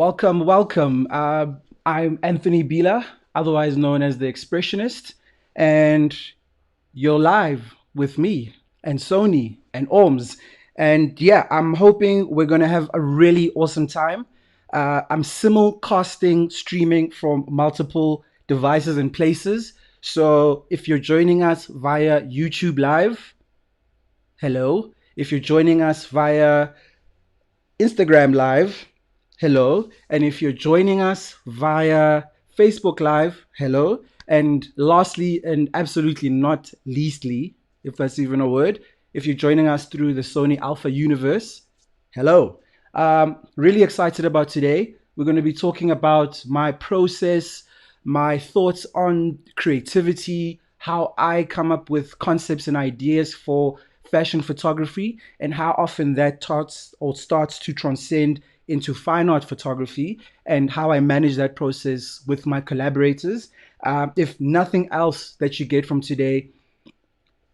Welcome, welcome. I'm Anthony Bila, otherwise known as the Expressionist, and you're live with me and Sony and Orms. And yeah, I'm hoping we're going to have a really awesome time. I'm simulcasting streaming from multiple devices and places. So if you're joining us via YouTube Live, hello. If you're joining us via Instagram Live, hello. And if you're joining us via Facebook Live, hello. And lastly, and absolutely not leastly, if that's even a word, if you're joining us through the Sony Alpha Universe, hello. Really excited about today. We're going to be talking about my process, my thoughts on creativity, how I come up with concepts and ideas for fashion photography, and how often that starts to transcend into fine art photography, and how I manage that process with my collaborators. If nothing else that you get from today,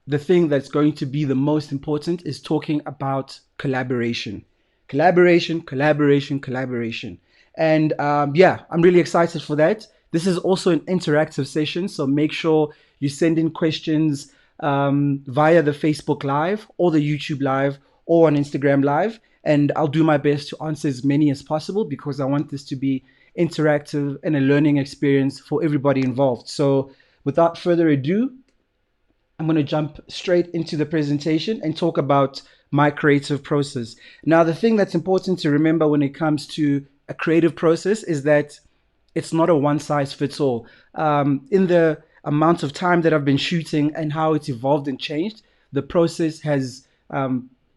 the thing that's going to be the most important is talking about collaboration. Collaboration, collaboration, collaboration. And yeah, I'm really excited for that. This is also an interactive session, so make sure you send in questions via the Facebook Live or the YouTube Live or on Instagram Live. And I'll do my best to answer as many as possible because I want this to be interactive and a learning experience for everybody involved. So without further ado, I'm going to jump straight into the presentation and talk about my creative process. Now, the thing that's important to remember when it comes to a creative process is that it's not a one size fits all. In the amount of time that I've been shooting and how it's evolved and changed, the process has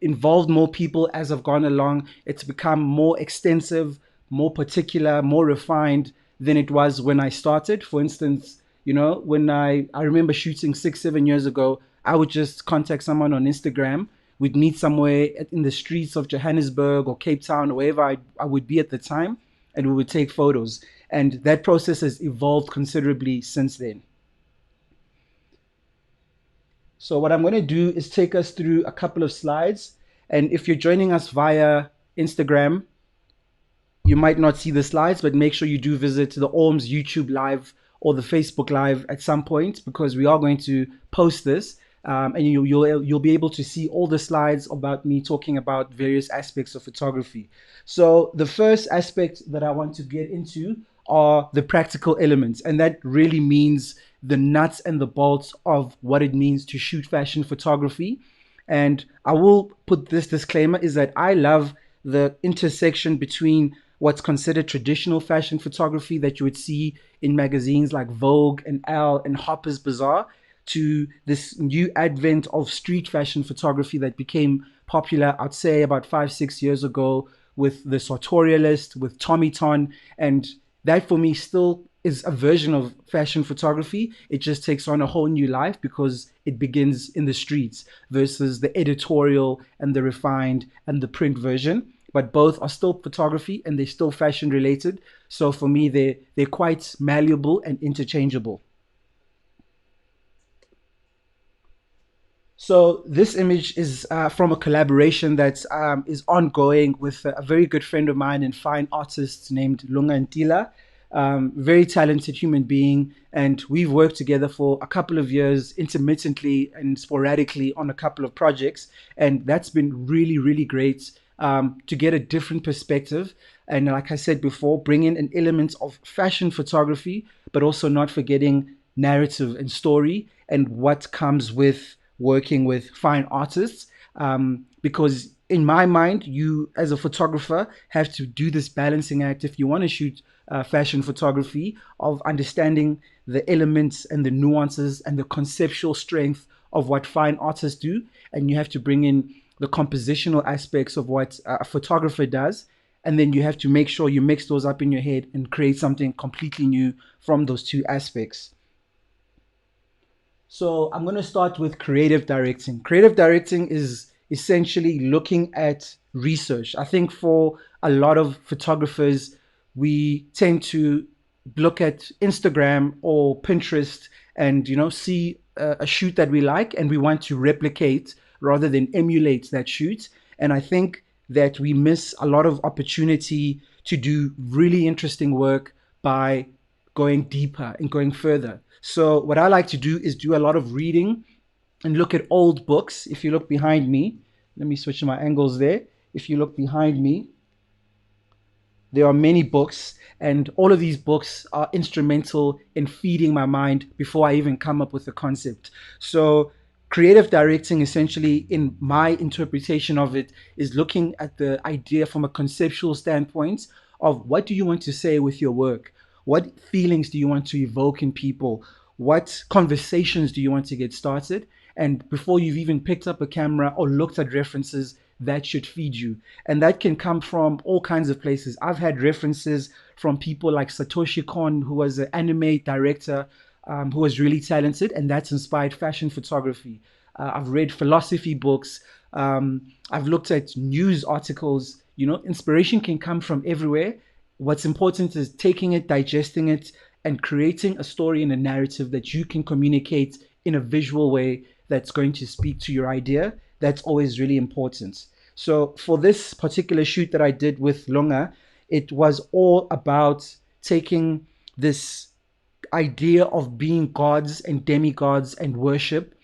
involved more people as I've gone along. It's become more extensive, more particular, more refined than it was when I started. For instance, when I remember shooting 6 7 years ago, I would just contact someone on Instagram. We'd meet somewhere in the streets of Johannesburg or Cape Town or wherever I would be at the time, and we would take photos. And that process has evolved considerably since then. So what I'm going to do is take us through a couple of slides. And if you're joining us via Instagram, you might not see the slides, but make sure you do visit the Orms YouTube Live or the Facebook Live at some point because we are going to post this, and you'll be able to see all the slides about me talking about various aspects of photography. So the first aspect that I want to get into are the practical elements, and that really means the nuts and the bolts of what it means to shoot fashion photography. And I will put this disclaimer is that I love the intersection between what's considered traditional fashion photography that you would see in magazines like Vogue and Elle and Harper's Bazaar to this new advent of street fashion photography that became popular, I'd say, about 5 6 years ago with the sartorialist, with Tommy Ton. And that for me still is a version of fashion photography. It just takes on a whole new life because it begins in the streets versus the editorial and the refined and the print version. But both are still photography and they're still fashion related. So for me, they're quite malleable and interchangeable. So this image is from a collaboration that is ongoing with a very good friend of mine and fine artist named Lunga Ntila. Very talented human being, and we've worked together for a couple of years intermittently and sporadically on a couple of projects, and that's been really, really great to get a different perspective. And like I said before, bring in an element of fashion photography, but also not forgetting narrative and story and what comes with working with fine artists. Because in my mind, you as a photographer have to do this balancing act if you want to shoot fashion photography of understanding the elements and the nuances and the conceptual strength of what fine artists do. And you have to bring in the compositional aspects of what a photographer does. And then you have to make sure you mix those up in your head and create something completely new from those two aspects. So I'm going to start with creative directing. Creative directing is essentially looking at research. I think for a lot of photographers, we tend to look at Instagram or Pinterest and see a shoot that we like and we want to replicate rather than emulate that shoot. And I think that we miss a lot of opportunity to do really interesting work by going deeper and going further. So what I like to do is do a lot of reading and look at old books. If you look behind me, let me switch my angles there. If you look behind me, there are many books, and all of these books are instrumental in feeding my mind before I even come up with a concept. So, creative directing, essentially, in my interpretation of it, is looking at the idea from a conceptual standpoint of what do you want to say with your work? What feelings do you want to evoke in people? What conversations do you want to get started? And before you've even picked up a camera or looked at references, that should feed you. And that can come from all kinds of places. I've had references from people like Satoshi Kon, who was an anime director, who was really talented, and that's inspired fashion photography. I've read philosophy books. I've looked at news articles. You know, inspiration can come from everywhere. What's important is taking it, digesting it, and creating a story and a narrative that you can communicate in a visual way that's going to speak to your idea. That's always really important. So for this particular shoot that I did with Lunga, it was all about taking this idea of being gods and demigods and worship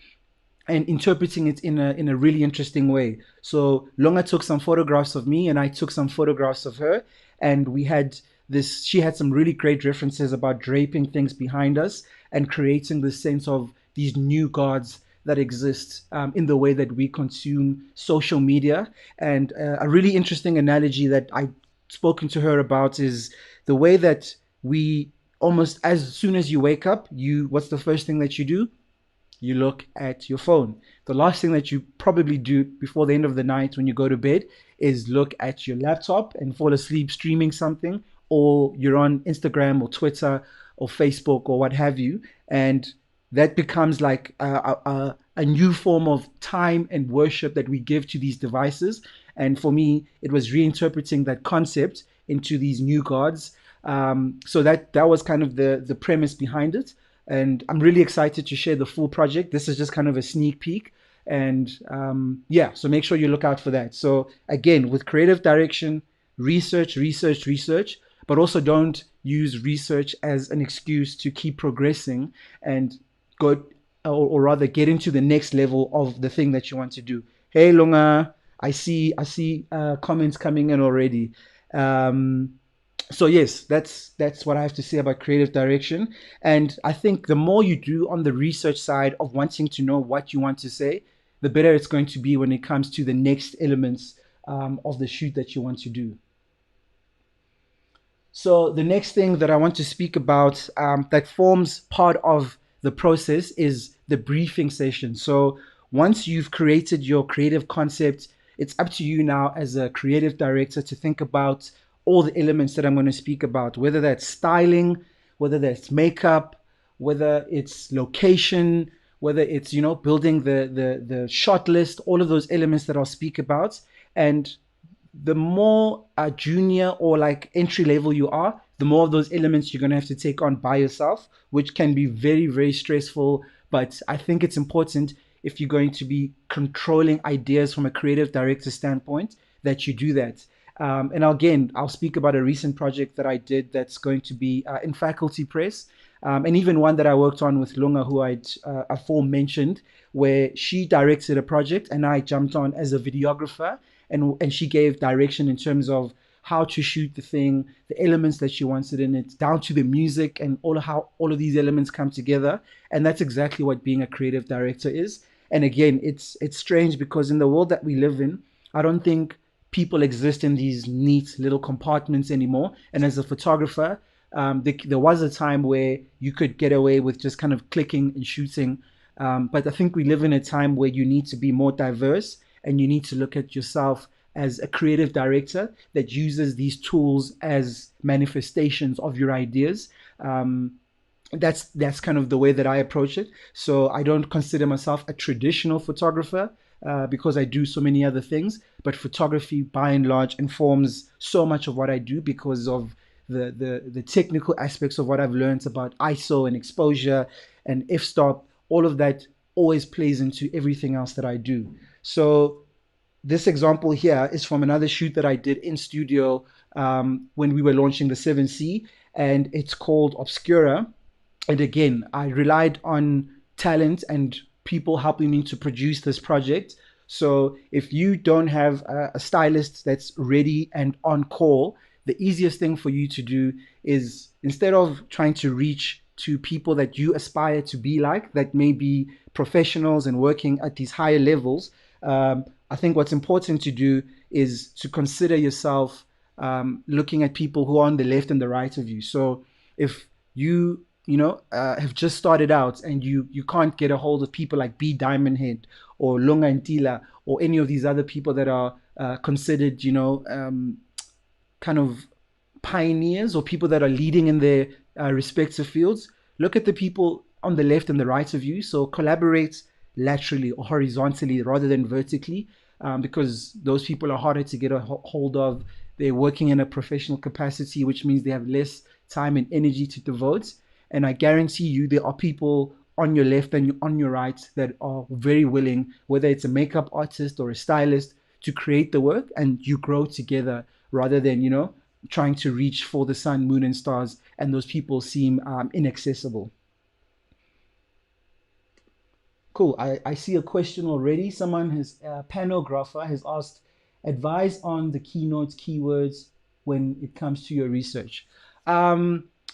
and interpreting it in a really interesting way. So Longa took some photographs of me and I took some photographs of her, and we had this. She had some really great references about draping things behind us and creating this sense of these new gods that exist in the way that we consume social media. And a really interesting analogy that I've spoken to her about is the way that we almost as soon as you wake up, you what's the first thing that you do? You look at your phone. The last thing that you probably do before the end of the night when you go to bed is look at your laptop and fall asleep streaming something, or you're on Instagram or Twitter or Facebook or what have you. And that becomes like a new form of time and worship that we give to these devices. And for me, it was reinterpreting that concept into these new gods. So that was kind of the premise behind it, and I'm really excited to share the full project. This is just kind of a sneak peek, and yeah, so make sure you look out for that. So again, with creative direction, research, but also don't use research as an excuse to keep progressing and go, or rather get into the next level of the thing that you want to do. Hey Lunga, I see comments coming in already. So yes, that's what I have to say about creative direction. And I think the more you do on the research side of wanting to know what you want to say, the better it's going to be when it comes to the next elements of the shoot that you want to do. So the next thing that I want to speak about that forms part of the process is the briefing session. So once you've created your creative concept, it's up to you now as a creative director to think about all the elements that I'm going to speak about, whether that's styling, whether that's makeup, whether it's location, whether it's, you know, building the shot list, all of those elements that I'll speak about. And the more junior or like entry level you are, the more of those elements you're going to have to take on by yourself, which can be very, very stressful. But I think it's important, if you're going to be controlling ideas from a creative director standpoint, that you do that. And again, I'll speak about a recent project that I did that's going to be in Faculty Press, and even one that I worked on with Lunga, who I'd aforementioned, where she directed a project and I jumped on as a videographer, and she gave direction in terms of how to shoot the thing, the elements that she wanted in it, down to the music and all of how all of these elements come together. And that's exactly what being a creative director is. And again, it's strange because in the world that we live in, I don't think people exist in these neat little compartments anymore. And as a photographer, there was a time where you could get away with just kind of clicking and shooting. But I think we live in a time where you need to be more diverse, and you need to look at yourself as a creative director that uses these tools as manifestations of your ideas. That's kind of the way that I approach it. So I don't consider myself a traditional photographer because I do so many other things. But photography, by and large, informs so much of what I do because of the technical aspects of what I've learned about ISO and exposure and f-stop. All of that always plays into everything else that I do. So this example here is from another shoot that I did in studio when we were launching the 7C, and it's called Obscura. And again, I relied on talent and people helping me to produce this project. So if you don't have a stylist that's ready and on call, the easiest thing for you to do is, instead of trying to reach to people that you aspire to be like, that may be professionals and working at these higher levels, I think what's important to do is to consider yourself looking at people who are on the left and the right of you. So if have just started out and you can't get a hold of people like B Diamond Head or Lunga Ntila or any of these other people that are considered, kind of pioneers or people that are leading in their respective fields, look at the people on the left and the right of you. So collaborate laterally or horizontally rather than vertically, because those people are harder to get a hold of. They're working in a professional capacity, which means they have less time and energy to devote. And I guarantee you, there are people on your left and on your right that are very willing, whether it's a makeup artist or a stylist, to create the work, and you grow together rather than, trying to reach for the sun, moon, and stars, and those people seem inaccessible. Cool. I see a question already. Someone has, panographer has asked, advice on the keynotes, keywords when it comes to your research.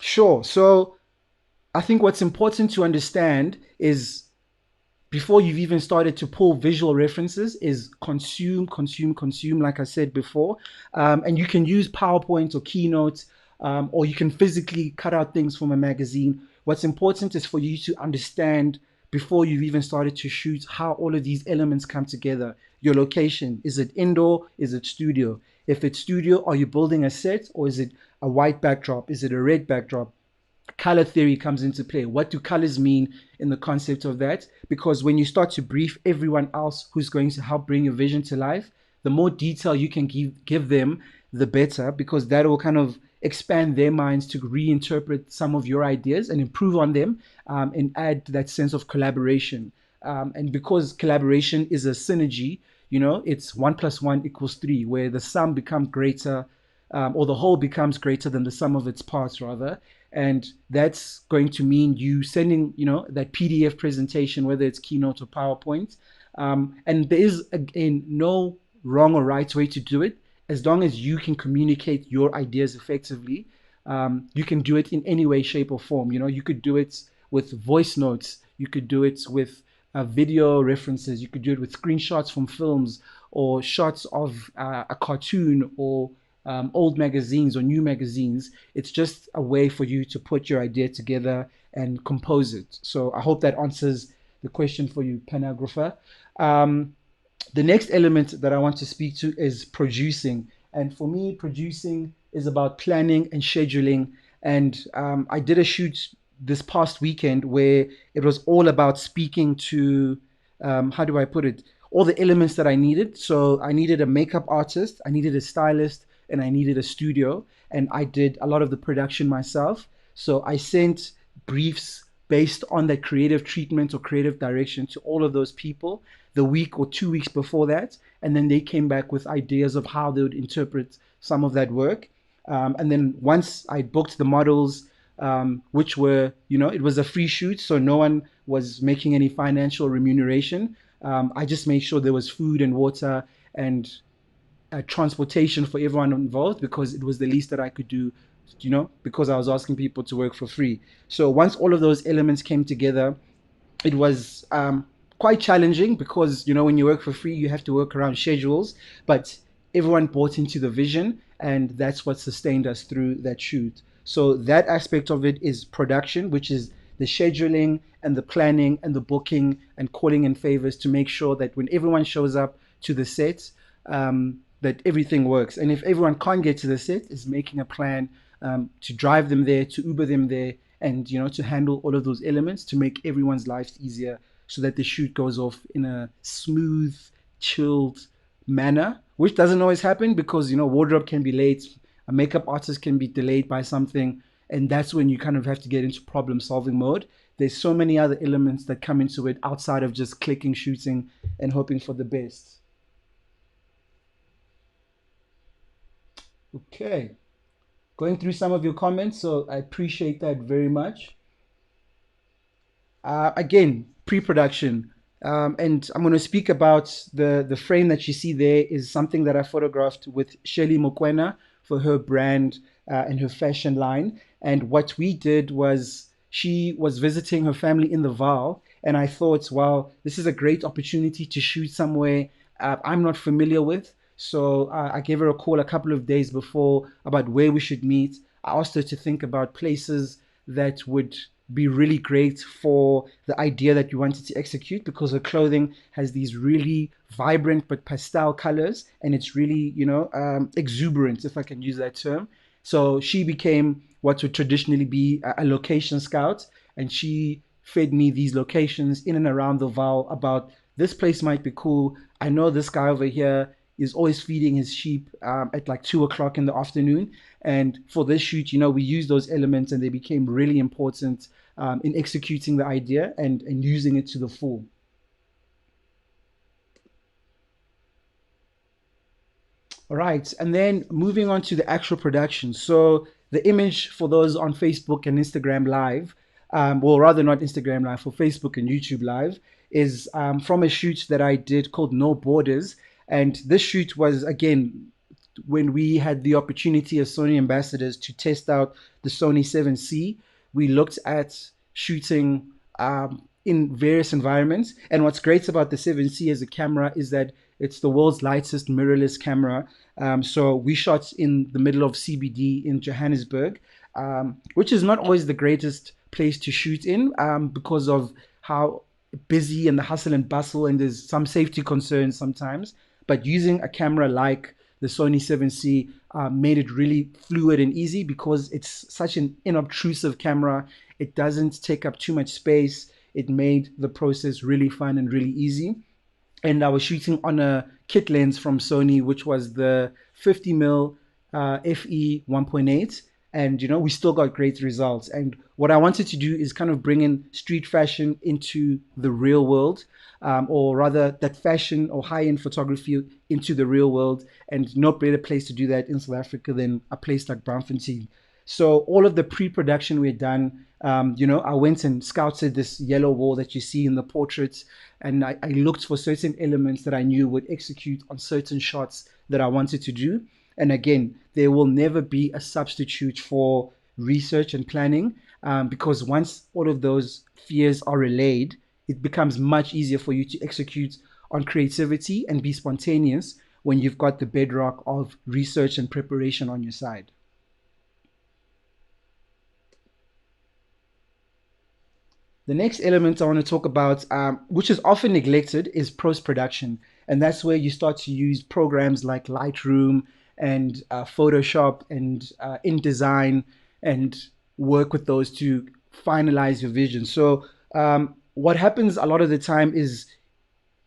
Sure. So I think what's important to understand is, before you've even started to pull visual references, is consume, consume, consume, like I said before. And you can use PowerPoint or Keynote, or you can physically cut out things from a magazine. What's important is for you to understand, before you've even started to shoot, how all of these elements come together. Your location, is it indoor? Is it studio? If it's studio, are you building a set, or is it a white backdrop? Is it a red backdrop? Color theory comes into play. What do colors mean in the concept of that? Because when you start to brief everyone else who's going to help bring your vision to life, the more detail you can give them, the better, because that will kind of expand their minds to reinterpret some of your ideas and improve on them, and add that sense of collaboration. And because collaboration is a synergy, it's 1 + 1 = 3, where the sum becomes greater, or the whole becomes greater than the sum of its parts, rather. And that's going to mean you sending, that PDF presentation, whether it's Keynote or PowerPoint. And there is, again, no wrong or right way to do it. As long as you can communicate your ideas effectively, you can do it in any way, shape, or form. You could do it with voice notes. You could do it with video references. You could do it with screenshots from films, or shots of a cartoon, or old magazines or new magazines. It's just a way for you to put your idea together and compose it. So I hope that answers the question for you, panographer. The next element that I want to speak to is producing. And for me, producing is about planning and scheduling. And I did a shoot this past weekend where it was all about speaking to, how do I put it, all the elements that I needed. So I needed a makeup artist, I needed a stylist, and I needed a studio. And I did a lot of the production myself. So I sent briefs based on that creative treatment or creative direction to all of those people the week or 2 weeks before that. And then they came back with ideas of how they would interpret some of that work. And then once I booked the models, which were, it was a free shoot, so no one was making any financial remuneration. I just made sure there was food and water and transportation for everyone involved, because it was the least that I could do, because I was asking people to work for free. So once all of those elements came together, it was quite challenging, because when you work for free, you have to work around schedules, but everyone bought into the vision, and that's what sustained us through that shoot. So that aspect of it is production, which is the scheduling and the planning and the booking and calling in favors to make sure that when everyone shows up to the set, that everything works. And if everyone can't get to the set, is making a plan to drive them there, to Uber them there, and to handle all of those elements to make everyone's lives easier, so that the shoot goes off in a smooth, chilled manner, which doesn't always happen, because wardrobe can be late, a makeup artist can be delayed by something, and that's when you kind of have to get into problem solving mode. There's so many other elements that come into it outside of just clicking, shooting, and hoping for the best. Okay. Going through some of your comments, so I appreciate that very much. Again, pre-production, and I'm going to speak about the frame that you see there is something that I photographed with Shelly Mokwena for her brand and her fashion line. And what we did was she was visiting her family in the Vaal, and I thought, wow, this is a great opportunity to shoot somewhere I'm not familiar with. So I gave her a call a couple of days before about where we should meet. I asked her to think about places that would be really great for the idea that you wanted to execute, because her clothing has these really vibrant but pastel colors, and it's really, exuberant, if I can use that term. So she became what would traditionally be a location scout, and she fed me these locations in and around the Val about this place might be cool. I know this guy over here is always feeding his sheep at like 2 o'clock in the afternoon. And for this shoot, we use those elements and they became really important in executing the idea and using it to the full. All right, and then moving on to the actual production. So the image for those on Facebook and Instagram Live, well, rather not Instagram Live, for Facebook and YouTube Live, is from a shoot that I did called No Borders. And this shoot was, again, when we had the opportunity as Sony ambassadors to test out the Sony 7C, we looked at shooting in various environments. And what's great about the 7C as a camera is that it's the world's lightest mirrorless camera. So we shot in the middle of CBD in Johannesburg, which is not always the greatest place to shoot in because of how busy and the hustle and bustle, and there's some safety concerns sometimes. But using a camera like the Sony 7C made it really fluid and easy because it's such an inobtrusive camera. It doesn't take up too much space. It made the process really fun and really easy. And I was shooting on a kit lens from Sony, which was the 50mm FE 1.8. And we still got great results. And what I wanted to do is kind of bring in street fashion into the real world, or rather that fashion or high-end photography into the real world. And no better place to do that in South Africa than a place like Braamfontein. So all of the pre-production we had done, I went and scouted this yellow wall that you see in the portraits, and I looked for certain elements that I knew would execute on certain shots that I wanted to do. And again, there will never be a substitute for research and planning, because once all of those fears are relayed, it becomes much easier for you to execute on creativity and be spontaneous when you've got the bedrock of research and preparation on your side. The next element I want to talk about, which is often neglected, is post production. And that's where you start to use programs like Lightroom and Photoshop and InDesign and work with those to finalize your vision. So, what happens a lot of the time is,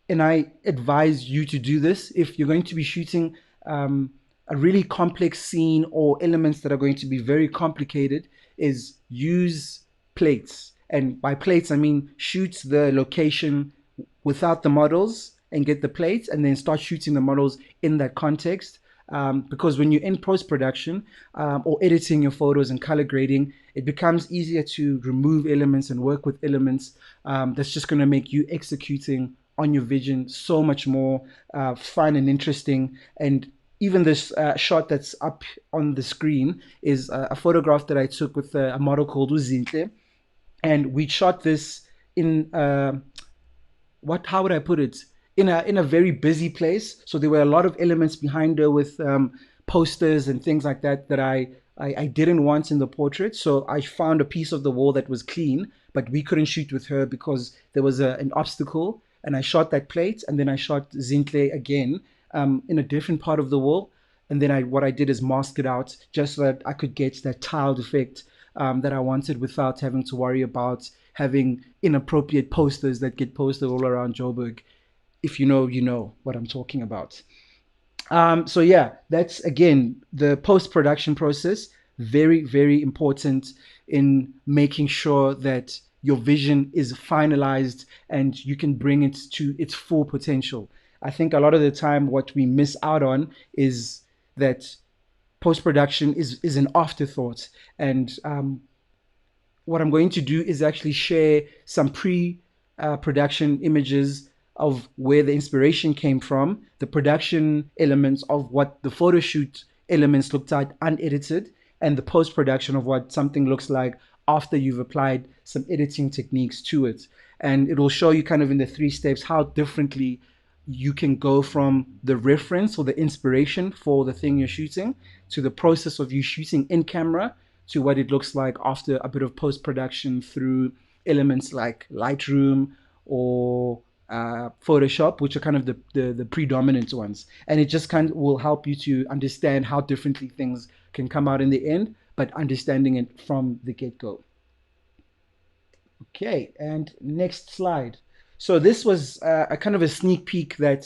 and I advise you to do this if you're going to be shooting a really complex scene or elements that are going to be very complicated, is use plates. And by plates, I mean shoot the location without the models and get the plates, and then start shooting the models in that context. Because when you're in post production or editing your photos and color grading, it becomes easier to remove elements and work with elements that's just going to make you executing on your vision so much more fun and interesting. And even this shot that's up on the screen is a photograph that I took with a model called Uzintle, and we shot this in how would I put it, in a very busy place. So there were a lot of elements behind her with posters and things like that that I didn't want in the portrait. So I found a piece of the wall that was clean, but we couldn't shoot with her because there was an obstacle. And I shot that plate, and then I shot Zintle again in a different part of the wall. And then what I did is mask it out just so that I could get that tiled effect that I wanted without having to worry about having inappropriate posters that get posted all around Joburg. If you know, you know what I'm talking about. So yeah, that's again the post-production process. Very, very important in making sure that your vision is finalized and you can bring it to its full potential. I think a lot of the time what we miss out on is that post-production is an afterthought. And what I'm going to do is actually share some pre-production images of where the inspiration came from, the production elements of what the photo shoot elements looked like unedited, and the post-production of what something looks like after you've applied some editing techniques to it. And it will show you kind of in the 3 steps how differently you can go from the reference or the inspiration for the thing you're shooting to the process of you shooting in camera to what it looks like after a bit of post production through elements like Lightroom or Photoshop, which are kind of the predominant ones. And it just kind of will help you to understand how differently things can come out in the end, but understanding it from the get go. Okay, and next slide. So this was a kind of a sneak peek that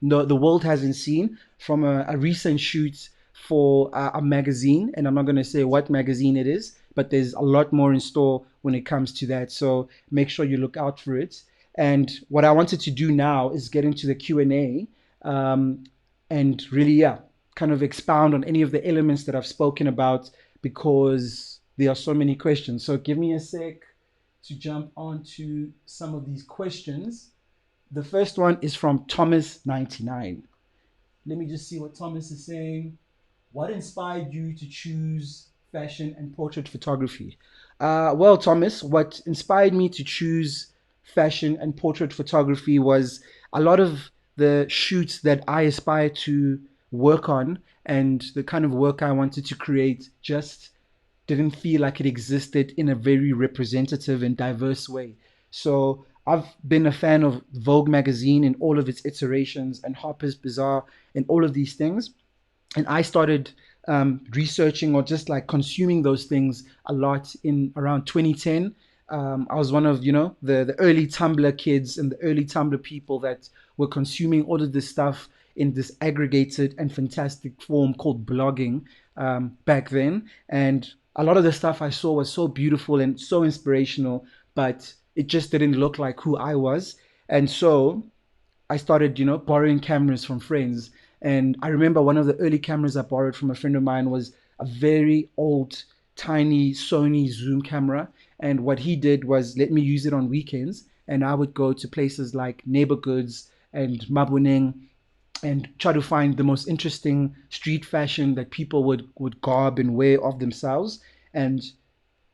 the world hasn't seen from a recent shoot for a magazine, and I'm not going to say what magazine it is, but there's a lot more in store when it comes to that. So make sure you look out for it. And what I wanted to do now is get into the Q&A and really, yeah, kind of expound on any of the elements that I've spoken about because there are so many questions. So give me a sec to jump onto some of these questions. The first one is from Thomas99. Let me just see what Thomas is saying. What inspired you to choose fashion and portrait photography? Well, Thomas, what inspired me to choose fashion and portrait photography was a lot of the shoots that I aspire to work on and the kind of work I wanted to create just didn't feel like it existed in a very representative and diverse way. So I've been a fan of Vogue magazine in all of its iterations and Harper's Bazaar and all of these things. And I started researching or just like consuming those things a lot in around 2010. I was one of the early Tumblr kids and the early Tumblr people that were consuming all of this stuff in this aggregated and fantastic form called blogging back then. And a lot of the stuff I saw was so beautiful and so inspirational, but it just didn't look like who I was. And so I started, borrowing cameras from friends. And I remember one of the early cameras I borrowed from a friend of mine was a very old, tiny Sony zoom camera. And what he did was let me use it on weekends. And I would go to places like Neighbor Goods and Mabuneng and try to find the most interesting street fashion that people would garb and wear of themselves. And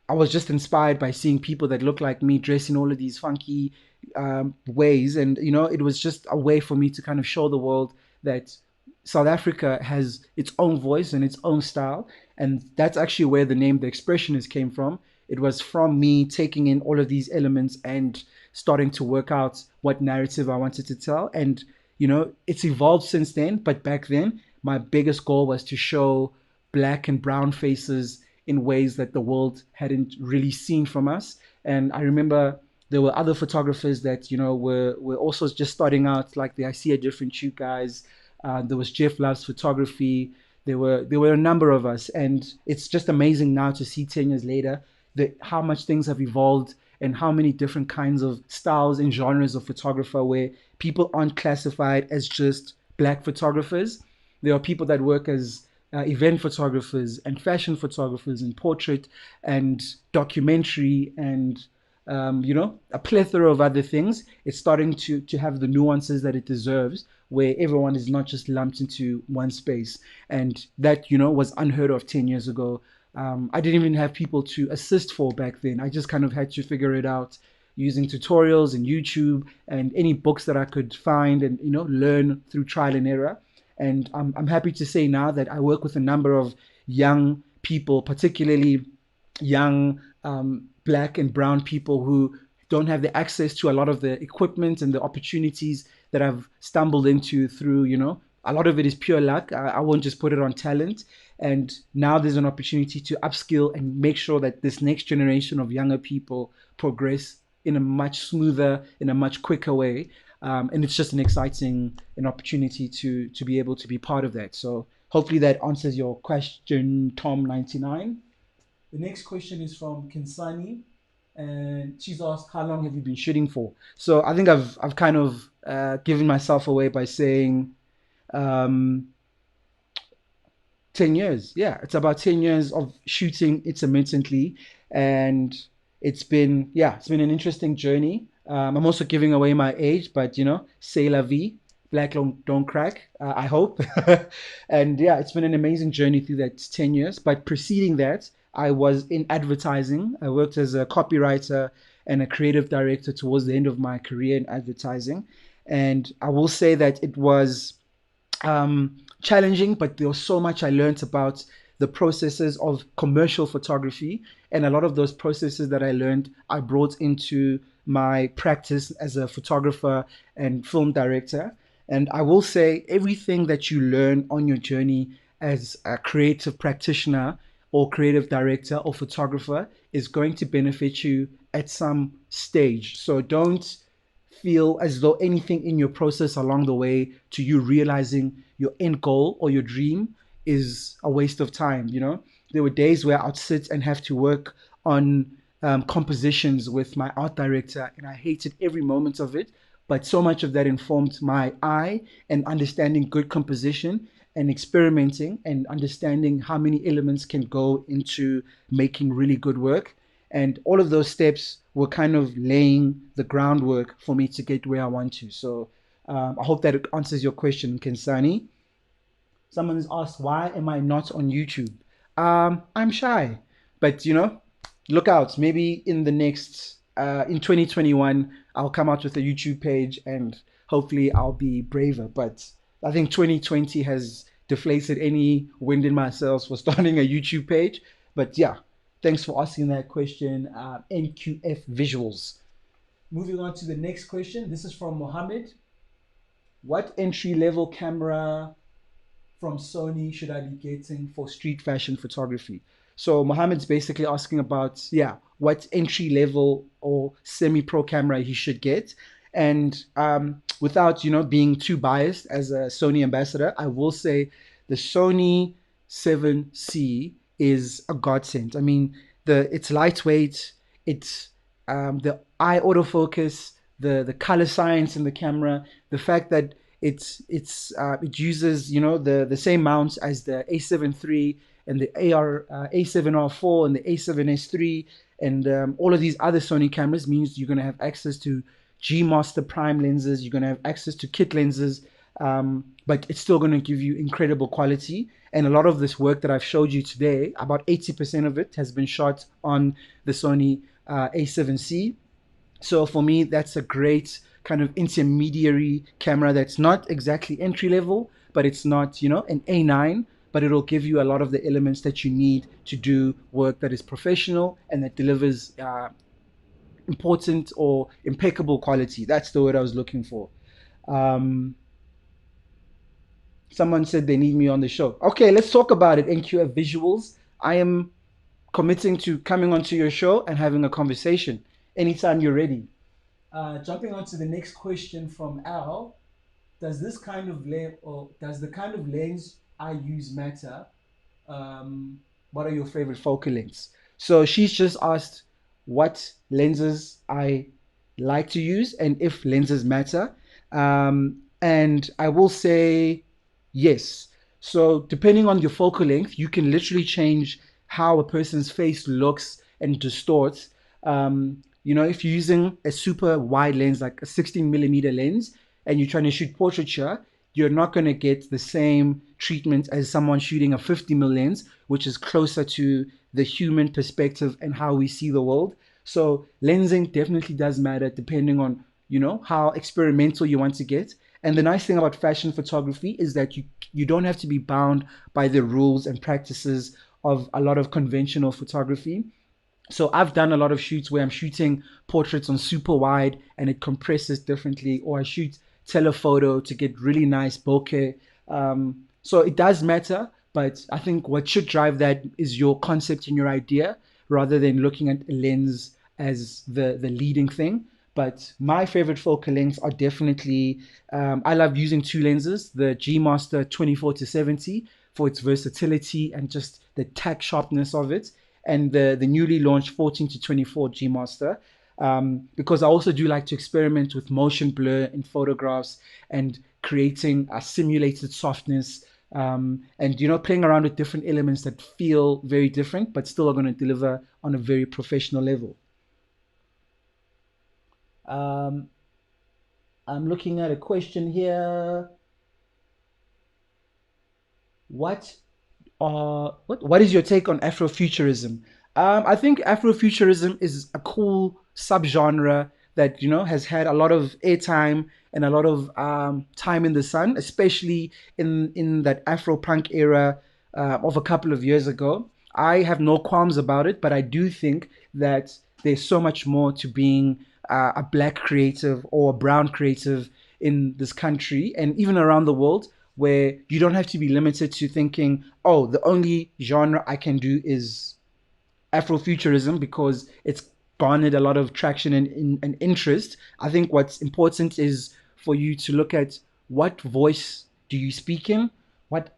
I was just inspired by seeing people that look like me dress in all of these funky ways. And, it was just a way for me to kind of show the world that South Africa has its own voice and its own style. And that's actually where the name The Expressionist came from. It was from me taking in all of these elements and starting to work out what narrative I wanted to tell. And, it's evolved since then. But back then, my biggest goal was to show black and brown faces in ways that the world hadn't really seen from us. And I remember there were other photographers that were also just starting out, like the I See a Different You guys. There was Jeff Love's photography. There were a number of us, and it's just amazing now to see 10 years later how much things have evolved and how many different kinds of styles and genres of photographer where people aren't classified as just black photographers. There are people that work as event photographers and fashion photographers and portrait and documentary and a plethora of other things. It's starting to have the nuances that it deserves, where everyone is not just lumped into one space. And that, was unheard of 10 years ago. I didn't even have people to assist for back then. I just kind of had to figure it out using tutorials and YouTube and any books that I could find and, learn through trial and error. And I'm happy to say now that I work with a number of young people, particularly young black and brown people who don't have the access to a lot of the equipment and the opportunities that I've stumbled into through, a lot of it is pure luck. I won't just put it on talent. And now there's an opportunity to upskill and make sure that this next generation of younger people progress in a much smoother, in a much quicker way. And it's just an opportunity to be able to be part of that. So hopefully that answers your question, Tom99. The next question is from Kinsani, and she's asked, how long have you been shooting for? So I think I've kind of given myself away by saying 10 years. Yeah, it's about 10 years of shooting intermittently. And it's been an interesting journey. I'm also giving away my age, but say la vie, black don't crack, I hope. And yeah, it's been an amazing journey through that 10 years. But preceding that, I was in advertising. I worked as a copywriter and a creative director towards the end of my career in advertising. And I will say that it was challenging, but there was so much I learned about the processes of commercial photography. And a lot of those processes that I learned, I brought into my practice as a photographer and film director. And I will say everything that you learn on your journey as a creative practitioner or creative director or photographer is going to benefit you at some stage. So don't feel as though anything in your process along the way to you realizing your end goal or your dream is a waste of time. There were days where I'd sit and have to work on compositions with my art director, and I hated every moment of it. But so much of that informed my eye and understanding good composition and experimenting and understanding how many elements can go into making really good work. And all of those steps were kind of laying the groundwork for me to get where I want to. So I hope that it answers your question, Kensani. Someone has asked, why am I not on YouTube? I'm shy, but look out. Maybe in the next, in 2021, I'll come out with a YouTube page and hopefully I'll be braver. But I think 2020 has deflated any wind in my sails for starting a YouTube page. But yeah, thanks for asking that question, NQF Visuals. Moving on to the next question. This is from Mohammed. What entry level camera from Sony should I be getting for street fashion photography? So Mohammed's basically asking about, yeah, what entry level or semi-pro camera he should get. And without, being too biased as a Sony ambassador, I will say the Sony 7C is a godsend. I mean, it's lightweight, it's the eye autofocus, the color science in the camera, the fact that it uses the same mounts as the A7 III and the A7R4 and the A7S3 and all of these other Sony cameras means you're going to have access to G Master Prime lenses, you're going to have access to kit lenses, but it's still going to give you incredible quality. And a lot of this work that I've showed you today, about 80% of it has been shot on the Sony A7C. So for me, that's a great kind of intermediary camera that's not exactly entry level, but it's not, an A9, but it'll give you a lot of the elements that you need to do work that is professional and that delivers important or impeccable quality. That's the word I was looking for. Um, Someone said they need me on the show. Okay, let's talk about it. NQF Visuals. I am committing to coming onto your show and having a conversation anytime you're ready. Jumping on to the next question from Al, does the kind of lens I use matter? What are your favorite focal lengths? So she's just asked what lenses I like to use and if lenses matter. And I will say yes. So depending on your focal length, you can literally change how a person's face looks and distorts. If you're using a super wide lens, like a 16 millimeter lens, and you're trying to shoot portraiture, you're not going to get the same treatment as someone shooting a 50 mm lens, which is closer to the human perspective and how we see the world. So lensing definitely does matter depending on, how experimental you want to get. And the nice thing about fashion photography is that you don't have to be bound by the rules and practices of a lot of conventional photography. So I've done a lot of shoots where I'm shooting portraits on super wide and it compresses differently, or I shoot telephoto to get really nice bokeh. So it does matter, but I think what should drive that is your concept and your idea rather than looking at a lens as the leading thing. But my favorite focal lengths are definitely, I love using two lenses, the G Master 24 to 70 for its versatility and just the tack sharpness of it, and the newly launched 14 to 24 G Master. Because I also do like to experiment with motion blur in photographs and creating a simulated softness and playing around with different elements that feel very different but still are going to deliver on a very professional level. um, I'm looking at a question here. What what is your take on Afrofuturism? I think Afrofuturism is a cool subgenre that has had a lot of airtime and a lot of time in the sun, especially in that Afro punk era of a couple of years ago. I have no qualms about it, but I do think that there's so much more to being a black creative or a brown creative in this country and even around the world, where you don't have to be limited to thinking, oh, the only genre I can do is Afrofuturism because it's garnered a lot of traction and interest. I think what's important is for you to look at what voice do you speak in, what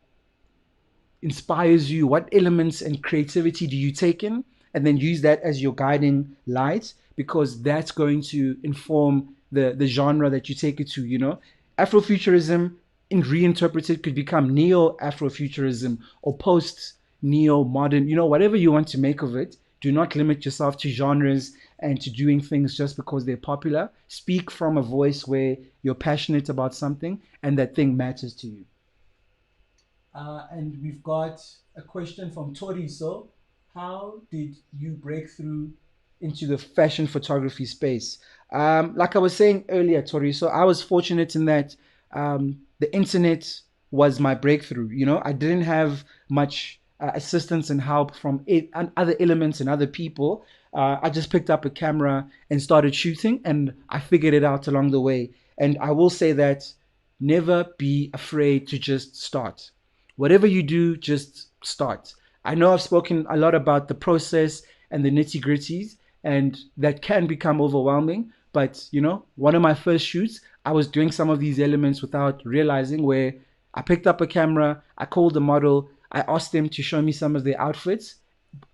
inspires you, what elements and creativity do you take in, and then use that as your guiding light, because that's going to inform the genre that you take it to. Afrofuturism, in reinterpreted, could become neo Afrofuturism or post neo modern, whatever you want to make of it. Do not limit yourself to genres and to doing things just because they're popular. Speak from a voice where you're passionate about something and that thing matters to you. And we've got a question from Tori. So, how did you break through into the fashion photography space? Like I was saying earlier, Tori, so I was fortunate in that the internet was my breakthrough. I didn't have much assistance and help from it and other elements and other people. I just picked up a camera and started shooting, and I figured it out along the way. And I will say that never be afraid to just start. Whatever you do, just start. I know I've spoken a lot about the process and the nitty gritties, and that can become overwhelming. But one of my first shoots, I was doing some of these elements without realizing, where I picked up a camera, I called the model, I asked them to show me some of their outfits.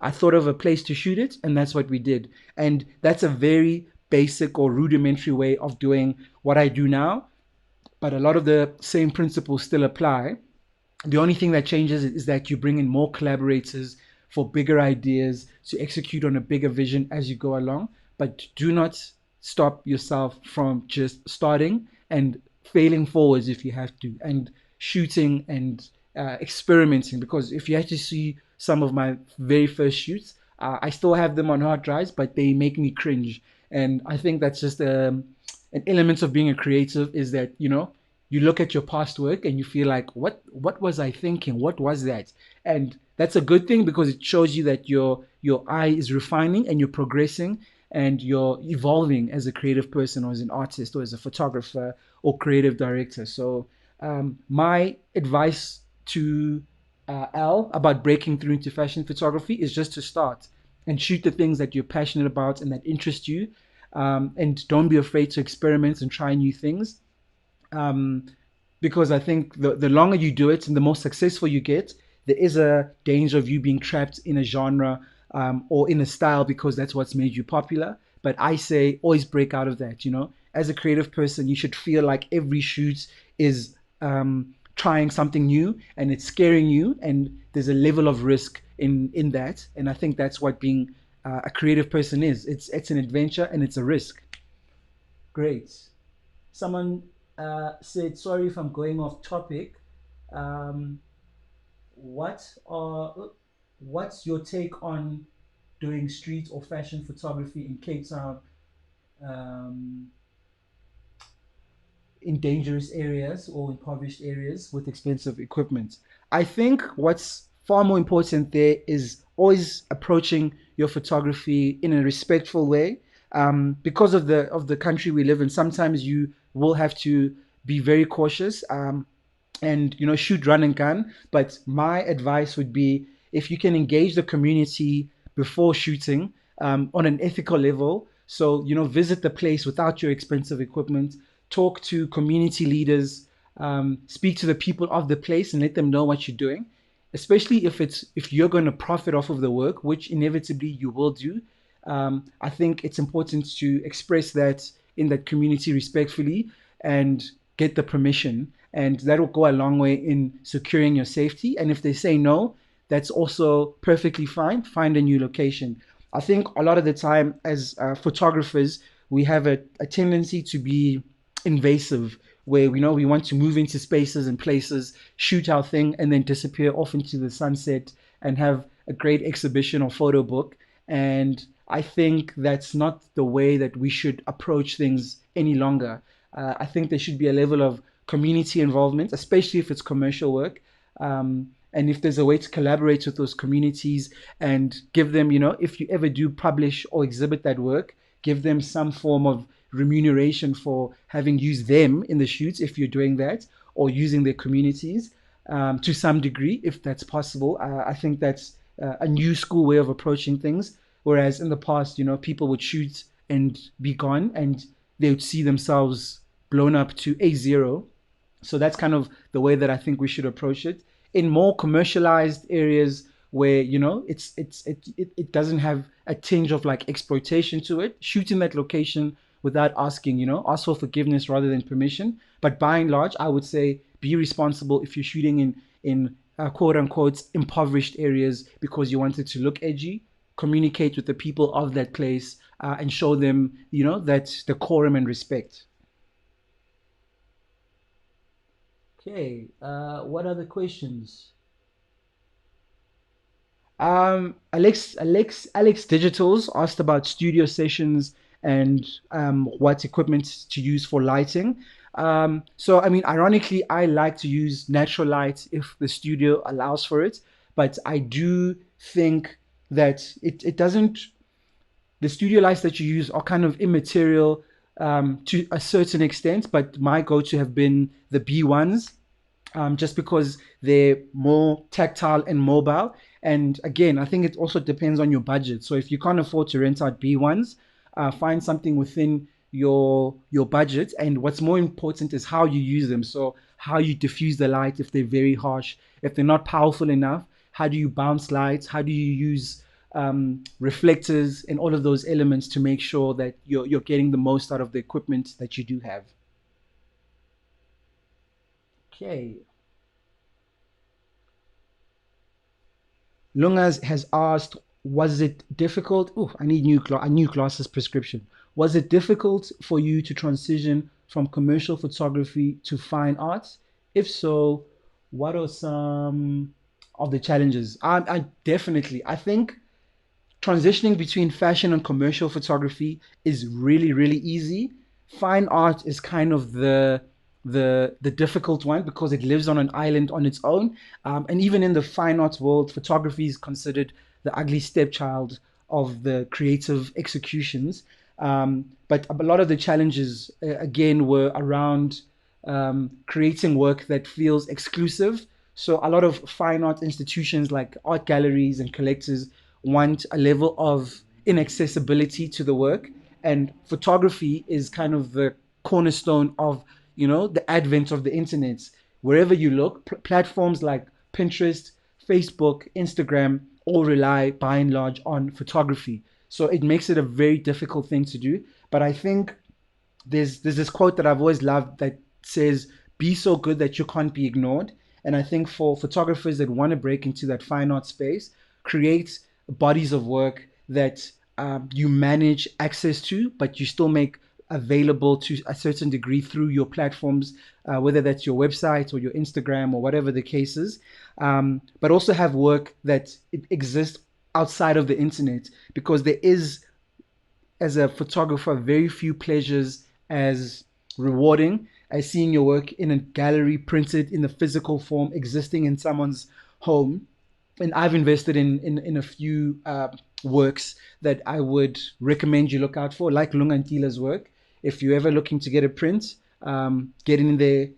I thought of a place to shoot it, and that's what we did. And that's a very basic or rudimentary way of doing what I do now, but a lot of the same principles still apply. The only thing that changes is that you bring in more collaborators for bigger ideas to execute on a bigger vision as you go along. But do not stop yourself from just starting and failing forwards if you have to, and shooting and experimenting. Because if you had to see some of my very first shoots, I still have them on hard drives, but they make me cringe. And I think that's just an element of being a creative, is that you look at your past work and you feel like, what was I thinking? What was that? And that's a good thing, because it shows you that your eye is refining and you're progressing and you're evolving as a creative person, or as an artist, or as a photographer or creative director. So my advice to Al about breaking through into fashion photography is just to start and shoot the things that you're passionate about and that interest you. And don't be afraid to experiment and try new things, um, because I think the longer you do it and the more successful you get, there is a danger of you being trapped in a genre, or in a style because that's what's made you popular. But I say always break out of that. As a creative person, you should feel like every shoot is trying something new and it's scaring you, and there's a level of risk in that. And I think that's what being a creative person is. It's an adventure and it's a risk. Great. Someone said, sorry if I'm going off topic. Um, what are what's your take on doing street or fashion photography in Cape Town, um, in dangerous areas or impoverished areas with expensive equipment? I think what's far more important there is always approaching your photography in a respectful way. Because of the country we live in, sometimes you will have to be very cautious, and shoot run and gun. But my advice would be, if you can engage the community before shooting, on an ethical level. So visit the place without your expensive equipment, talk to community leaders, speak to the people of the place and let them know what you're doing, especially if you're going to profit off of the work, which inevitably you will do. I think it's important to express that in that community respectfully and get the permission. and that will go a long way in securing your safety. And if they say no, that's also perfectly fine. Find a new location. I think a lot of the time, as photographers, we have a tendency to be invasive, where we want to move into spaces and places, shoot our thing, and then disappear off into the sunset and have a great exhibition or photo book. And I think that's not the way that we should approach things any longer. I think there should be a level of community involvement, especially if it's commercial work. And if there's a way to collaborate with those communities and give them, if you ever do publish or exhibit that work, give them some form of remuneration for having used them in the shoots, if you're doing that, or using their communities to some degree, if that's possible. I think that's a new school way of approaching things. Whereas in the past, people would shoot and be gone, and they would see themselves blown up to A0. So that's kind of the way that I think we should approach it. In more commercialized areas where it doesn't have a tinge of like exploitation to it, shoot in that location without asking, ask for forgiveness rather than permission. But by and large, I would say be responsible if you're shooting in quote unquote impoverished areas because you want it to look edgy. Communicate with the people of that place and show them, that decorum and respect. Okay, what other questions? Alex Digitals asked about studio sessions and what equipment to use for lighting. So, I mean, ironically, I like to use natural light if the studio allows for it, but I do think that it doesn't, the studio lights that you use are kind of immaterial to a certain extent, but my go-to have been the B1s just because they're more tactile and mobile. And again, I think it also depends on your budget. So if you can't afford to rent out B1s, find something within your budget. And what's more important is how you use them. So how you diffuse the light if they're very harsh, if they're not powerful enough. How do you bounce lights? How do you use reflectors and all of those elements to make sure that you're getting the most out of the equipment that you do have? Okay. Lungas has asked, was it difficult? Oh, I need a new glasses prescription. Was it difficult for you to transition from commercial photography to fine arts? If so, what are some of the challenges? I definitely, I think transitioning between fashion and commercial photography is really really easy. Fine art is kind of the difficult one because it lives on an island on its own. And even in the fine arts world, photography is considered the ugly stepchild of the creative executions. But a lot of the challenges again were around creating work that feels exclusive. So a lot of fine art institutions like art galleries and collectors want a level of inaccessibility to the work, and photography is kind of the cornerstone of the advent of the internet. Wherever you look, platforms like Pinterest, Facebook, Instagram all rely by and large on photography. So it makes it a very difficult thing to do. But I think there's this quote that I've always loved that says, "Be so good that you can't be ignored." And I think for photographers that want to break into that fine art space, create bodies of work that you manage access to, but you still make available to a certain degree through your platforms, whether that's your website or your Instagram or whatever the case is. But also have work that it exists outside of the internet, because there is, as a photographer, very few pleasures as rewarding as seeing your work in a gallery printed in the physical form existing in someone's home. And I've invested in a few works that I would recommend you look out for, like Lungantila's work. If you're ever looking to get a print, get in there.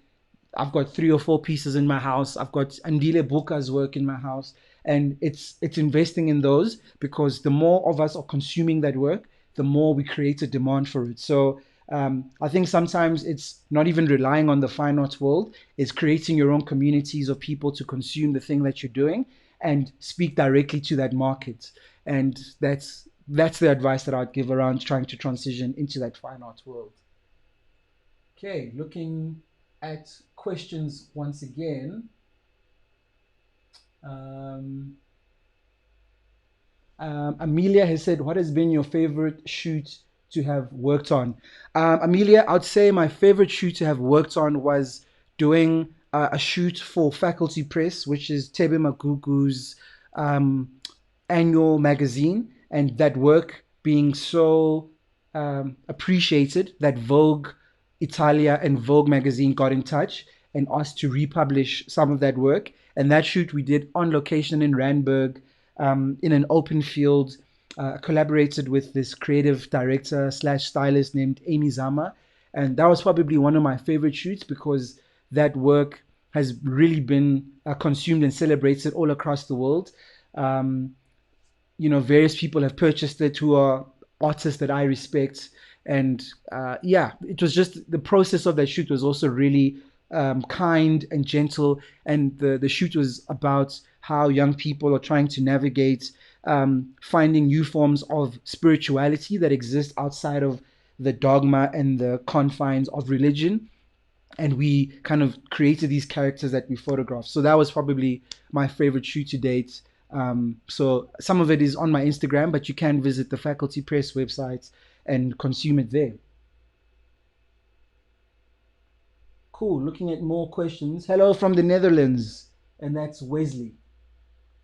I've got 3 or 4 pieces in my house. I've got Andile Buka's work in my house, and it's investing in those, because the more of us are consuming that work, the more we create a demand for it. So I think sometimes it's not even relying on the fine arts world; it's creating your own communities of people to consume the thing that you're doing and speak directly to that market. And that's the advice that I'd give around trying to transition into that fine arts world. Okay, looking at questions once again. Um, Amelia has said, what has been your favorite shoot to have worked on? Amelia, I'd say my favorite shoot to have worked on was doing a shoot for Faculty Press, which is Tebe Magugu's um, annual magazine, and that work being so appreciated that Vogue Italia and Vogue magazine got in touch and asked to republish some of that work. And that shoot we did on location in Randburg, in an open field. Collaborated with this creative director slash stylist named Amy Zama, and that was probably one of my favorite shoots because that work has really been consumed and celebrated all across the world. Um, various people have purchased it who are artists that I respect. And yeah, it was just the process of that shoot was also really kind and gentle. And the shoot was about how young people are trying to navigate finding new forms of spirituality that exist outside of the dogma and the confines of religion, and we kind of created these characters that we photographed. So that was probably my favorite shoot to date. So some of it is on my Instagram, but you can visit the Faculty Press website and consume it there. Cool. Looking at more questions. Hello from the Netherlands, and that's Wesley.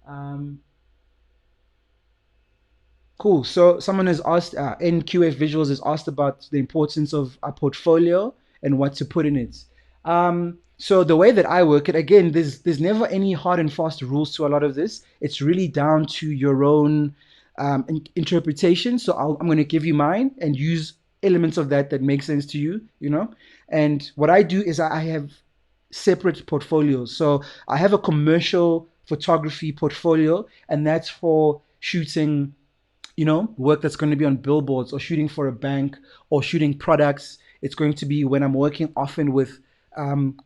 Um, Cool. So someone has asked, NQF Visuals has asked about the importance of a portfolio and what to put in it. So the way that I work it, again, there's never any hard and fast rules to a lot of this. It's really down to your own interpretation. So I'm going to give you mine and use elements of that make sense to you. And what I do is I have separate portfolios. So I have a commercial photography portfolio, and that's for shooting work that's going to be on billboards or shooting for a bank or shooting products. It's going to be when I'm working often with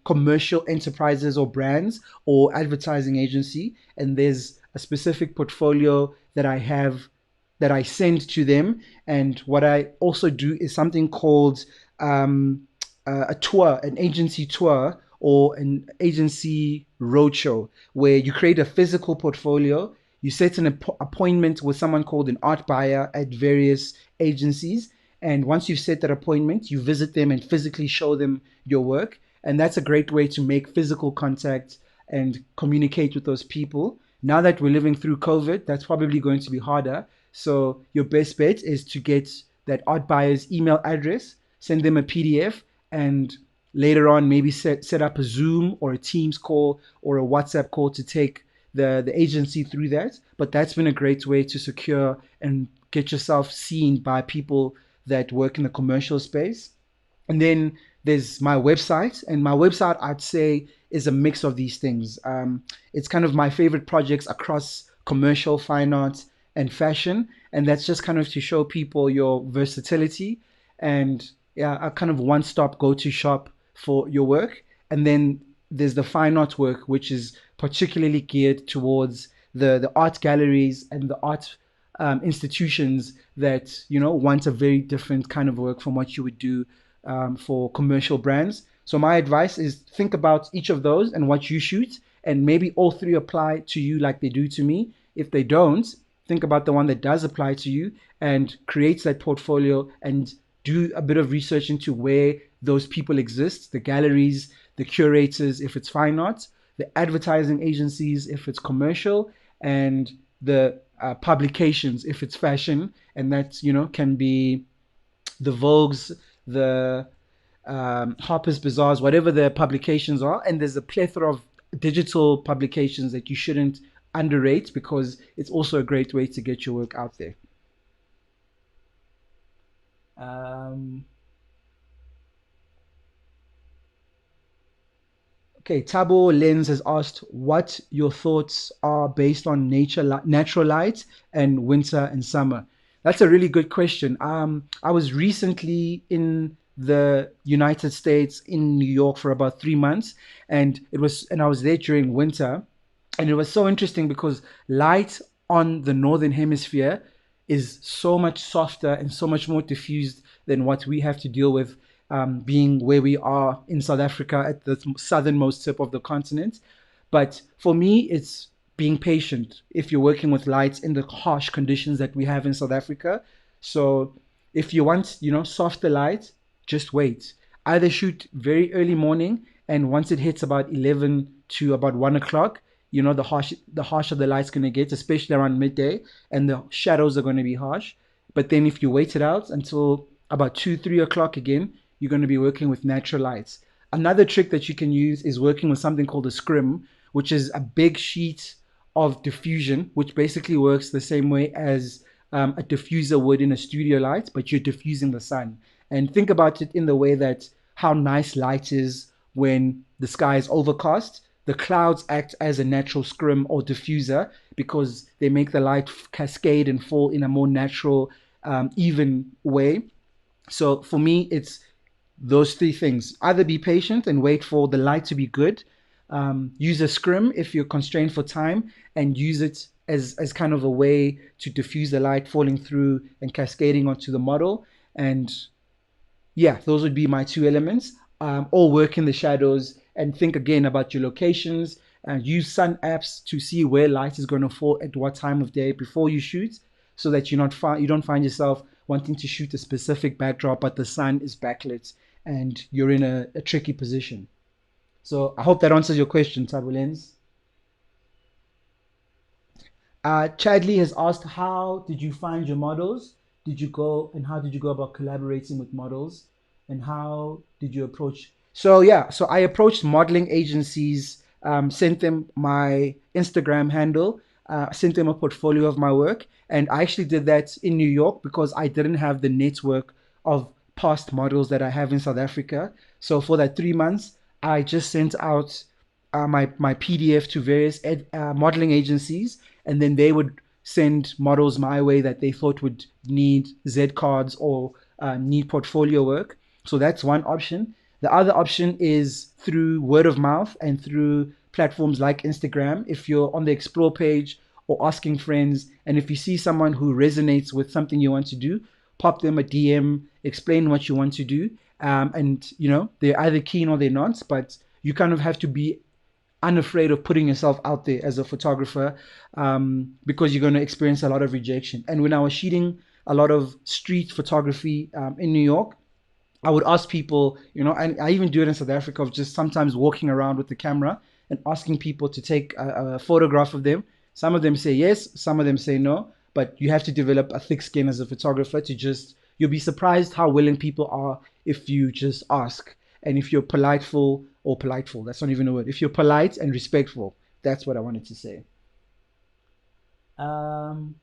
commercial enterprises or brands or advertising agency. And there's a specific portfolio that I have that I send to them. And what I also do is something called a tour, an agency tour or an agency roadshow, where you create a physical portfolio. You set an appointment with someone called an art buyer at various agencies. And once you've set that appointment, you visit them and physically show them your work. And that's a great way to make physical contact and communicate with those people. Now that we're living through COVID, that's probably going to be harder. So your best bet is to get that art buyer's email address, send them a PDF, and later on maybe set up a Zoom or a Teams call or a WhatsApp call to take the agency through that. But that's been a great way to secure and get yourself seen by people that work in the commercial space. And then there's my website, and my website I'd say is a mix of these things. It's kind of my favorite projects across commercial, fine art, and fashion, and that's just kind of to show people your versatility and yeah, a kind of one-stop go-to shop for your work. And then there's the fine art work, which is particularly geared towards the art galleries and the art institutions that want a very different kind of work from what you would do for commercial brands. So my advice is think about each of those and what you shoot, and maybe all three apply to you like they do to me. If they don't, think about the one that does apply to you and create that portfolio and do a bit of research into where those people exist, the galleries, the curators, if it's fine art, the advertising agencies, if it's commercial, and the publications, if it's fashion. And that, can be the Vogues, the Harper's Bazaars, whatever the publications are. And there's a plethora of digital publications that you shouldn't underrate because it's also a great way to get your work out there. Okay, Tabo Lens has asked what your thoughts are based on natural light and winter and summer. That's a really good question. I was recently in the United States in New York for about 3 months, and I was there during winter, and it was so interesting because light on the northern hemisphere is so much softer and so much more diffused than what we have to deal with being where we are in South Africa at the southernmost tip of the continent. But for me, it's being patient if you're working with lights in the harsh conditions that we have in South Africa. So if you want, softer light, just wait. Either shoot very early morning, and once it hits about 11 to about 1 o'clock, the harsher the light's going to get, especially around midday, and the shadows are going to be harsh. But then if you wait it out until about 2, 3 o'clock again, you're going to be working with natural lights. Another trick that you can use is working with something called a scrim, which is a big sheet of diffusion, which basically works the same way as a diffuser would in a studio light, but you're diffusing the sun. And think about it in the way that how nice light is when the sky is overcast. The clouds act as a natural scrim or diffuser because they make the light cascade and fall in a more natural, even way. So for me, it's those three things. Either be patient and wait for the light to be good. Use a scrim if you're constrained for time, and use it as kind of a way to diffuse the light falling through and cascading onto the model. And yeah, those would be my two elements. Or work in the shadows and think again about your locations, and use sun apps to see where light is going to fall at what time of day before you shoot, so that you don't find yourself wanting to shoot a specific backdrop but the sun is backlit and you're in a tricky position. So I hope that answers your question, Tabulens. Chadley has asked, how did you find your models? How did you go about collaborating with models? And how did you approach? So yeah, so I approached modeling agencies, sent them my Instagram handle, sent them a portfolio of my work. And I actually did that in New York because I didn't have the network of past models that I have in South Africa. So for that 3 months, I just sent out my PDF to various modeling agencies, and then they would send models my way that they thought would need Z cards or need portfolio work. So that's one option. The other option is through word of mouth and through platforms like Instagram. If you're on the explore page or asking friends, and if you see someone who resonates with something you want to do, pop them a DM, explain what you want to do. And they're either keen or they're not, but you kind of have to be unafraid of putting yourself out there as a photographer, because you're going to experience a lot of rejection. And when I was shooting a lot of street photography in New York, I would ask people, and I even do it in South Africa, of just sometimes walking around with the camera and asking people to take a photograph of them. Some of them say yes, some of them say no, but you have to develop a thick skin as a photographer you'll be surprised how willing people are if you just ask. And if you're politeful, that's not even a word. If you're polite and respectful, that's what I wanted to say. Um,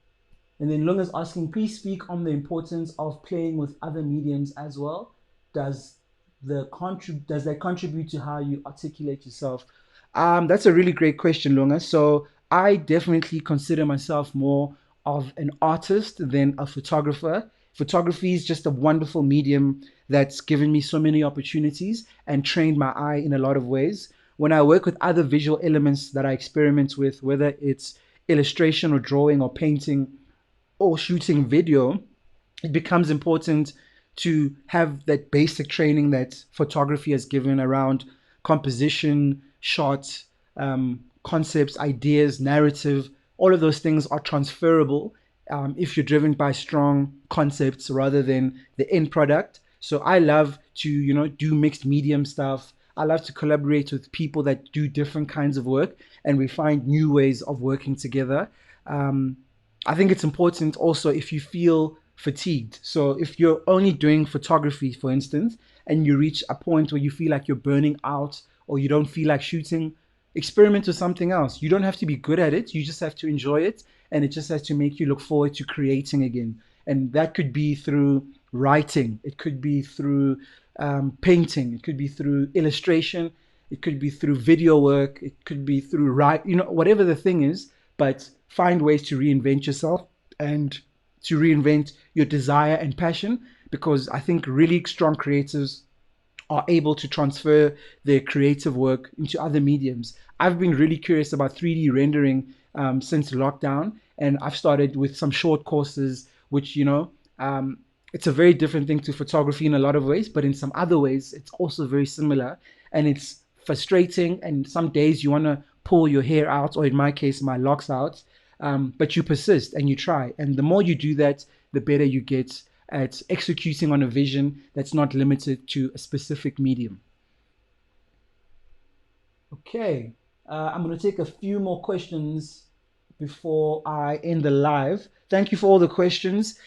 and then Lunga's asking, please speak on the importance of playing with other mediums as well. Does does that contribute to how you articulate yourself? That's a really great question, Lunga. So I definitely consider myself more of an artist than a photographer. Photography is just a wonderful medium that's given me so many opportunities and trained my eye in a lot of ways. When I work with other visual elements that I experiment with, whether it's illustration or drawing or painting or shooting video, it becomes important to have that basic training that photography has given around composition, shot, concepts, ideas, narrative. All of those things are transferable if you're driven by strong concepts rather than the end product. So I love to, do mixed medium stuff. I love to collaborate with people that do different kinds of work, and we find new ways of working together. Um, I think it's important also if you feel fatigued. So if you're only doing photography, for instance, and you reach a point where you feel like you're burning out or you don't feel like shooting, experiment with something else. You don't have to be good at it. You just have to enjoy it. And it just has to make you look forward to creating again. And that could be through writing. It could be through painting. It could be through illustration. It could be through video work. It could be through whatever the thing is, but find ways to reinvent yourself and to reinvent your desire and passion, because I think really strong creatives are able to transfer their creative work into other mediums. I've been really curious about 3D rendering since lockdown, and I've started with some short courses, which, it's a very different thing to photography in a lot of ways, but in some other ways, it's also very similar. And it's frustrating. And some days you want to pull your hair out, or in my case, my locks out. But you persist and you try. And the more you do that, the better you get at executing on a vision that's not limited to a specific medium. Okay, I'm going to take a few more questions before I end the live. Thank you for all the questions.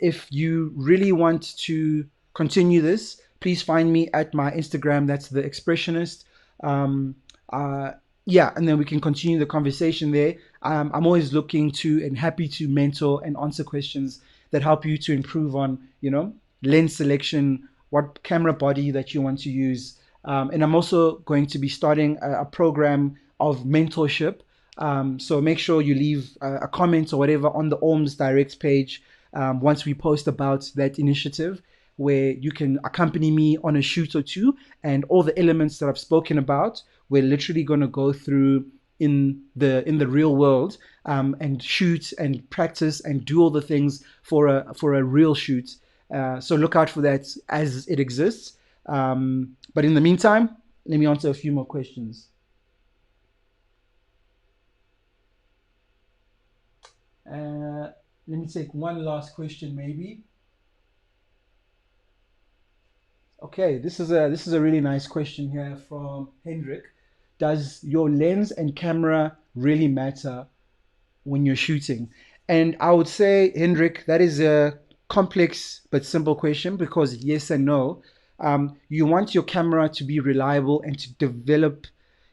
If you really want to continue this, please find me at my Instagram. That's the Expressionist. Um, uh, yeah, and then we can continue the conversation there. I'm always looking to and happy to mentor and answer questions that help you to improve on, lens selection, what camera body that you want to use. And I'm also going to be starting a program of mentorship. So make sure you leave a comment or whatever on the ORMS Direct page once we post about that initiative, where you can accompany me on a shoot or two, and all the elements that I've spoken about, we're literally going to go through in the real world, and shoot and practice and do all the things for a real shoot. So look out for that as it exists. But in the meantime, let me answer a few more questions. Let me take one last question, maybe. Okay, this is a really nice question here from Hendrik. Does your lens and camera really matter when you're shooting? And I would say, Hendrik, that is a complex but simple question, because yes and no. You want your camera to be reliable and to develop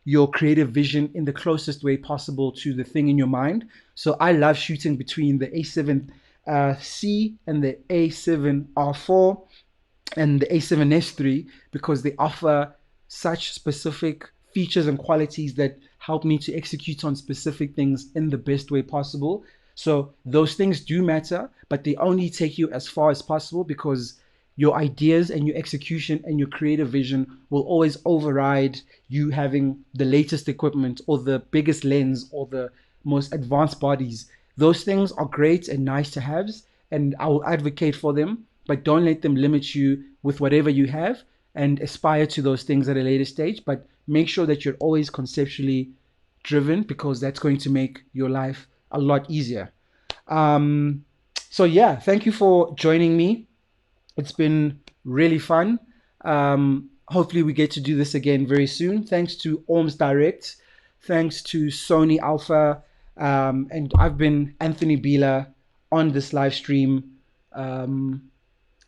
your creative vision in the closest way possible to the thing in your mind. So I love shooting between the A7C and the A7R4 and the A7S3, because they offer such specific features and qualities that help me to execute on specific things in the best way possible. So those things do matter, but they only take you as far as possible, because your ideas and your execution and your creative vision will always override you having the latest equipment or the biggest lens or the most advanced bodies. Those things are great and nice to haves, and I will advocate for them, but don't let them limit you with whatever you have, and aspire to those things at a later stage. But make sure that you're always conceptually driven, because that's going to make your life a lot easier. Um, so yeah, thank you for joining me. It's been really fun. Hopefully we get to do this again very soon. Thanks to ORMS Direct. Thanks to Sony Alpha. And I've been Anthony Bila on this live stream, um,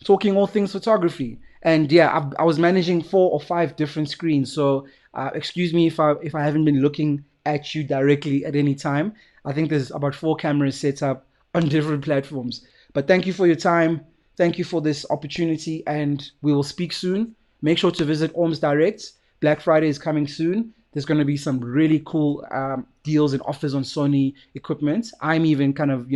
talking all things photography. And yeah, I was managing 4 or 5 different screens. So excuse me if I haven't been looking at you directly at any time. I think there's about 4 cameras set up on different platforms. But thank you for your time. Thank you for this opportunity, and we will speak soon. Make sure to visit ORMS Direct. Black Friday is coming soon. There's going to be some really cool deals and offers on Sony equipment. I'm even kind of,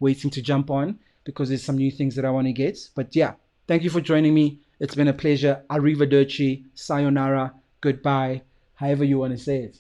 waiting to jump on, because there's some new things that I want to get. But yeah, thank you for joining me. It's been a pleasure. Arrivederci, sayonara, goodbye, however you want to say it.